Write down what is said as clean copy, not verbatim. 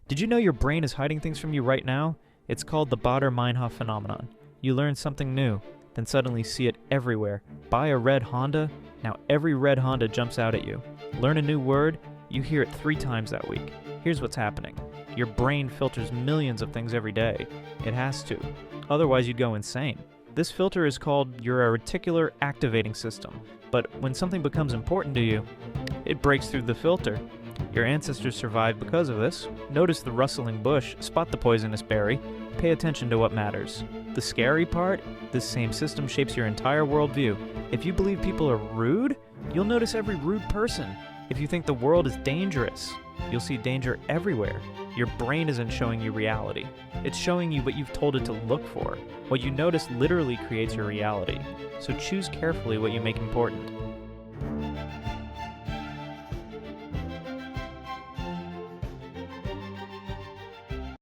Did you know your brain is hiding things from you right now? It's called the Baader-Meinhof phenomenon. You learn something new, then suddenly see it everywhere. Buy a red Honda, now every red Honda jumps out at you. Learn a new word, you hear it 3 times that week. Here's what's happening. Your brain filters millions of things every day. It has to. Otherwise you'd go insane. This filter is called your reticular activating system. But when something becomes important to you, it breaks through the filter. Your ancestors survived because of this. Notice the rustling bush, spot the poisonous berry, pay attention to what matters. The scary part? This same system shapes your entire worldview. If you believe people are rude, you'll notice every rude person. If you think the world is dangerous, you'll see danger everywhere. Your brain isn't showing you reality. It's showing you what you've told it to look for. What you notice literally creates your reality. So choose carefully what you make important.